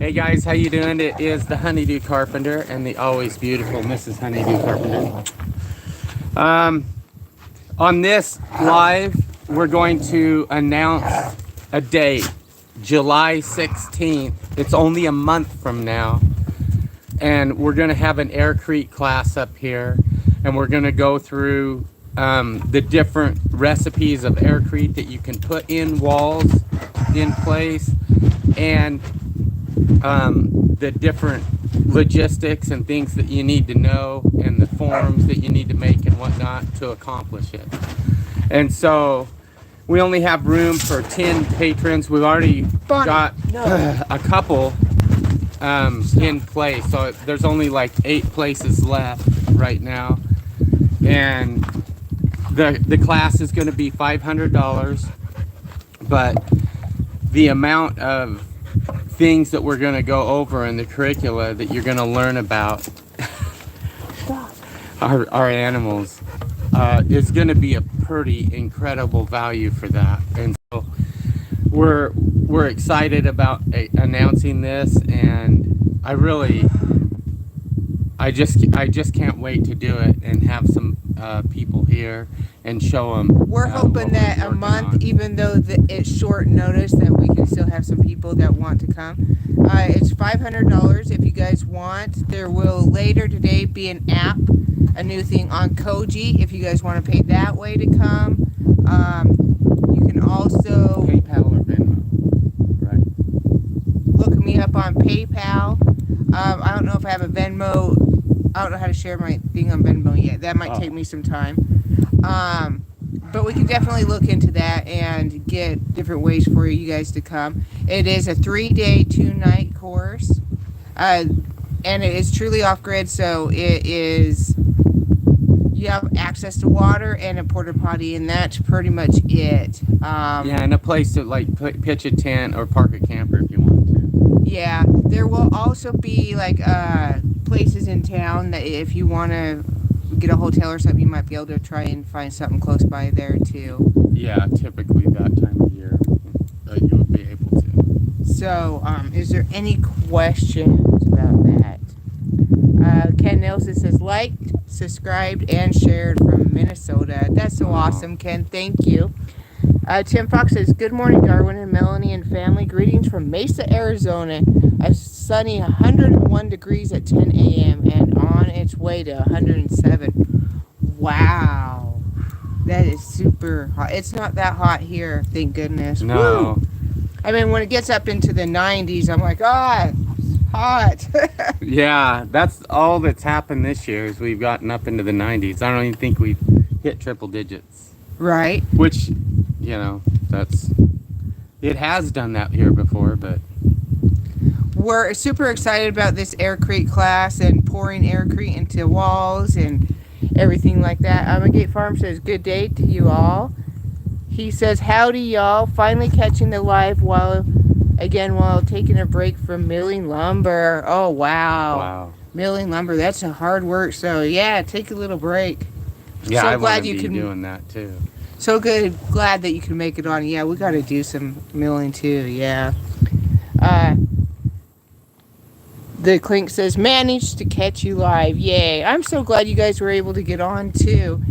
Hey guys, how you doing? It is the Honeydew Carpenter and the always beautiful Mrs. Honeydew Carpenter. On this live, we're going to announce a date, July 16th. It's only a month from now. And we're going to have an Aircrete class up here. And we're going to go through the different recipes of Aircrete that you can put in walls in place. And the different logistics and things that you need to know and the forms that you need to make and whatnot to accomplish it. And so we only have room for 10 patrons. We've already got a couple in place, so there's only like 8 places left right now. And the class is going to be $500, but the amount of things that we're going to go over in the curricula that you're going to learn about our animals is going to be a pretty incredible value for that. And so we're excited about announcing this, and I just can't wait to do it and have some people here and show them. We're hoping that a month, even though it's short notice, that we can still have some people that want to come. It's $500 if you guys want. There will later today be an app, a new thing on Koji if you guys want to pay that way to come. You can also PayPal or Venmo, right? Look me up on PayPal. I don't know if I have a Venmo. I don't know how to share my thing on Venmo yet. That might take me some time. But we can definitely look into that and get different ways for you guys to come. It is a 3-day, 2-night course. And it is truly off-grid, so it is... You have access to water and a porta potty, and that's pretty much it. Yeah, and a place to like pitch a tent or park a camper if you want to. Yeah, there will also be like places in town that if you want to get a hotel or something, you might be able to try and find something close by there too. Yeah, typically that time of year you would be able to. So, is there any questions about that? Ken Nelson says liked, subscribed, and shared from Minnesota. That's so awesome, Ken. Thank you. Tim Fox says, good morning, Darwin and Melanie and family. Greetings from Mesa, Arizona. A sunny 101 degrees at 10 a.m. and on its way to 107. Wow. That is super hot. It's not that hot here, thank goodness. No. Woo. I mean, when it gets up into the 90s, I'm like, it's hot. Yeah, that's all that's happened this year is we've gotten up into the 90s. I don't even think we've hit triple digits. Right. Which, it has done that here before, but... We're super excited about this Aircrete class and pouring Aircrete into walls and everything like that. Amagate Farm says, good day to you all. He says, howdy y'all. Finally catching the live while taking a break from milling lumber. Oh, wow. Wow. Milling lumber, that's a hard work. So, yeah, take a little break. Yeah, so I glad want to you be can doing that too. So good, glad that you can make it on. Yeah, we got to do some milling too. Yeah. The Clink says, managed to catch you live. Yay. I'm so glad you guys were able to get on too.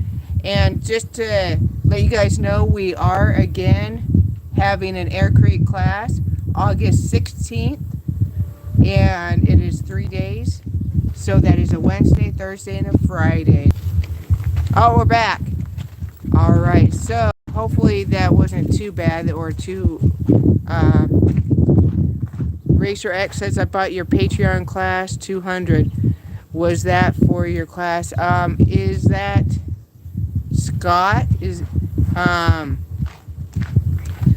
And just to let you guys know, we are again having an Aircrete class August 16th. And it is 3 days. So that is a Wednesday, Thursday, and a Friday. Oh, we're back. All right. So hopefully that wasn't too bad or too... Racer X says, I bought your Patreon class 200. Was that for your class? Is that Scott?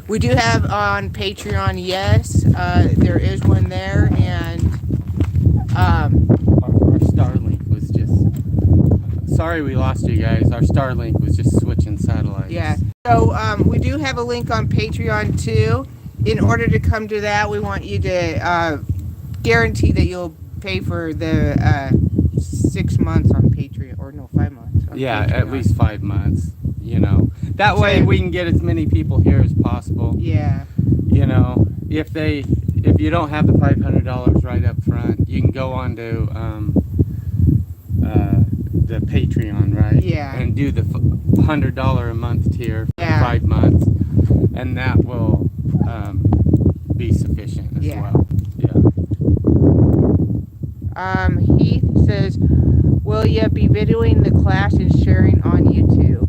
We do have on Patreon, yes. There is one there, and our Starlink was just... Sorry we lost you guys. Our Starlink was just switching satellites. Yeah. So we do have a link on Patreon too. In order to come to that, we want you to guarantee that you'll pay for the 6 months on Patreon, or no, 5 months. Yeah, Patreon. at least 5 months. That way we can get as many people here as possible. Yeah. If they if you don't have the $500 right up front, you can go on to the Patreon, right? Yeah. And do the $100 a month tier for Yeah. 5 months, and that will be sufficient as Yeah. well. Yeah. Heath says, will you be videoing the class and sharing on YouTube?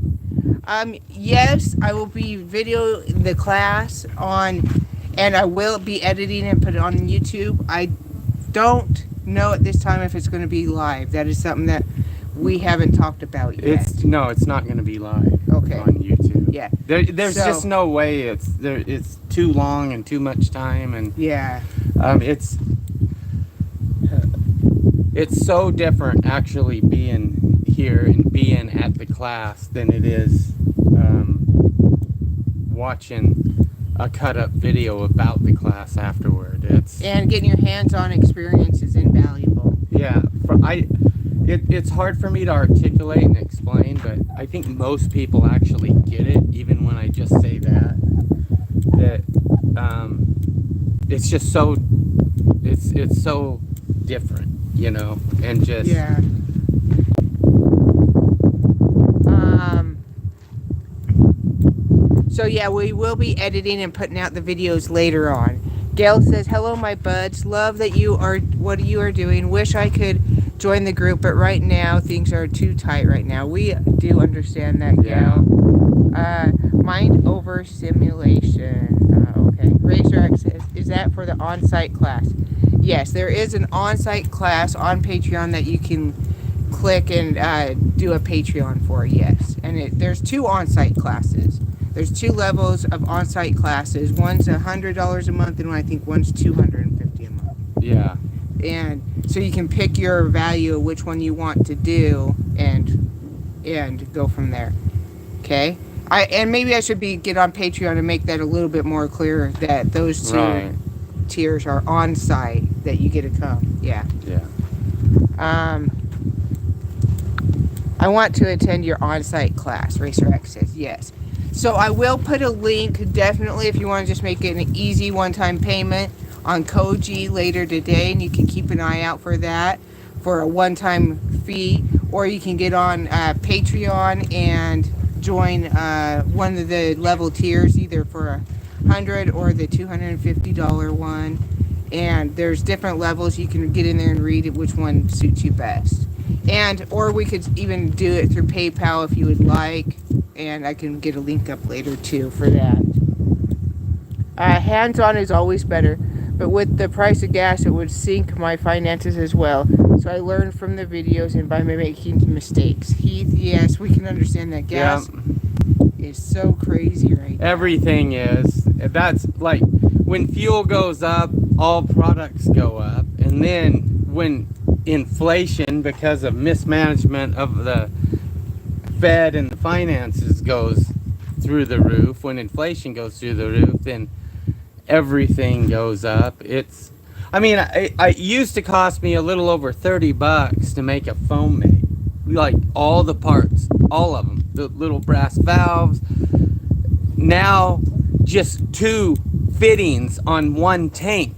Yes, I will be videoing the class and I will be editing and put it on YouTube. I don't know at this time if it's going to be live. That is something that we haven't talked about yet. It's not going to be live. Okay. On YouTube. Yeah. There's just no way. It's too long and too much time, and Yeah. It's so different actually being here and being at the class than it is watching a cut up video about the class afterward. And getting your hands-on experience is invaluable. Yeah, it's hard for me to articulate and explain, but I think most people actually get it, even when I just say that it's just so it's so different, you know, and just Yeah. So yeah, we will be editing and putting out the videos later on. Gail says, hello my buds, love that what you are doing. Wish I could join the group, but right now things are too tight right now. We do understand that, Gail. Mind over simulation. Okay. Razor X says, is that for the on-site class? Yes, there is an on-site class on Patreon that you can click and do a Patreon for, yes. And there's 2 on-site classes. There's 2 levels of on-site classes. One's $100 a month, and I think one's $250 a month. Yeah. And so you can pick your value of which one you want to do, and go from there. Okay. And maybe I should get on Patreon and make that a little bit more clear that those 2 tiers are on-site, that you get to come. Yeah. Yeah. I want to attend your on-site class, Racer X says, yes. So I will put a link, definitely, if you want to just make it an easy one-time payment on Koji later today, and you can keep an eye out for that for a one-time fee, or you can get on Patreon and join one of the level tiers, either for $100 or the $250 one. And there's different levels. You can get in there and read it, which one suits you best. Or we could even do it through PayPal if you would like, and I can get a link up later too for that. Hands-on is always better, but with the price of gas it would sink my finances as well. So I learned from the videos and by making mistakes. Heath, yes, we can understand that gas is so crazy right now. Everything is. That's like when fuel goes up, all products go up, and then when inflation, because of mismanagement of the Fed and the finances, goes through the roof, when inflation goes through the roof, then everything goes up. It used to cost me a little over $30 to make a foam mate, like all the parts, all of them, the little brass valves. Now just 2 fittings on one tank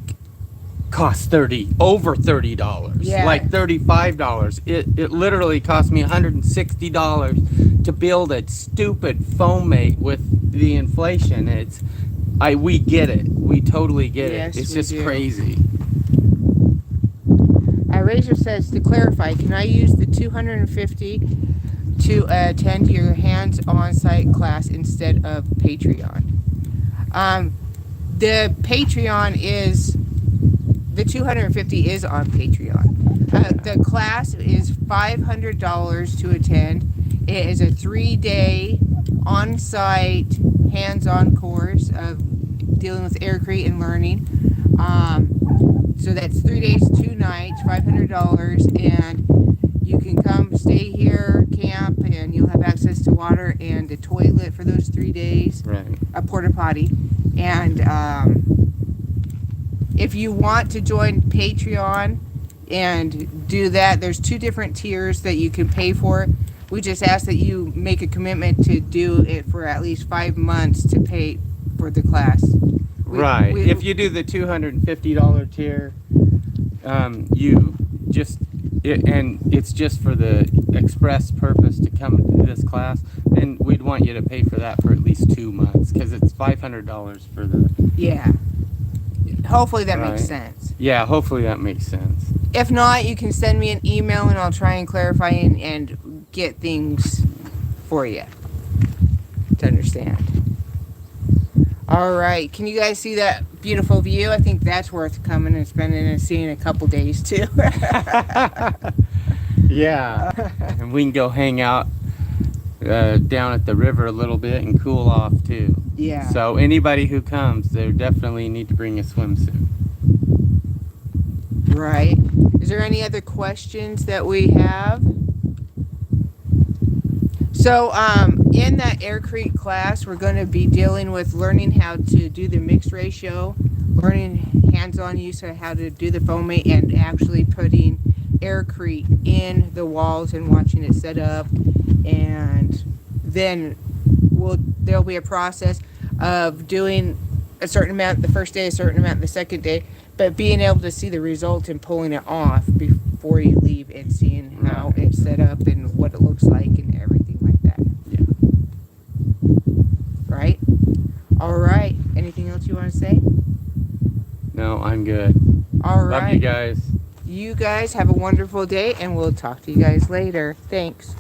cost over $30, yeah. Like $35. It literally cost me $160 to build a stupid foam mate with the inflation. We get it. We totally get yes, it. It's just crazy. Razor says, to clarify, can I use the $250 to attend your hands-on site class instead of Patreon? The Patreon is, the $250 is on Patreon. The class is $500 to attend. It is a 3-day on-site hands-on course of dealing with Aircrete and learning. So that's 3 days, 2 nights, $500, and you can come stay here, camp, and you'll have access to water and a toilet for those 3 days. Right. A porta potty. And if you want to join Patreon and do that, there's 2 different tiers that you can pay for. We just ask that you make a commitment to do it for at least 5 months to pay for the class. Right. If you do the $250 tier, you just and it's just for the express purpose to come to this class, then we'd want you to pay for that for at least 2 months because it's $500 for the. Yeah. Hopefully that Right. makes sense. Yeah, hopefully that makes sense. If not, you can send me an email and I'll try and clarify and get things for you to understand. All right. Can you guys see that beautiful view? I think that's worth coming and spending and seeing a couple days too. Yeah. And we can go hang out down at the river a little bit and cool off too. Yeah. So anybody who comes, they definitely need to bring a swimsuit. Right. Is there any other questions that we have? So, in that Aircrete class, we're going to be dealing with learning how to do the mixed ratio, learning hands-on use of how to do the foaming, and actually putting Aircrete in the walls and watching it set up. And then there'll be a process of doing a certain amount the first day, a certain amount the second day, but being able to see the result and pulling it off before you leave and seeing how it's set up and what it looks like and everything like that. Yeah. Right? All right. Anything else you want to say? No, I'm good. All right. Love you guys. You guys have a wonderful day, and we'll talk to you guys later. Thanks.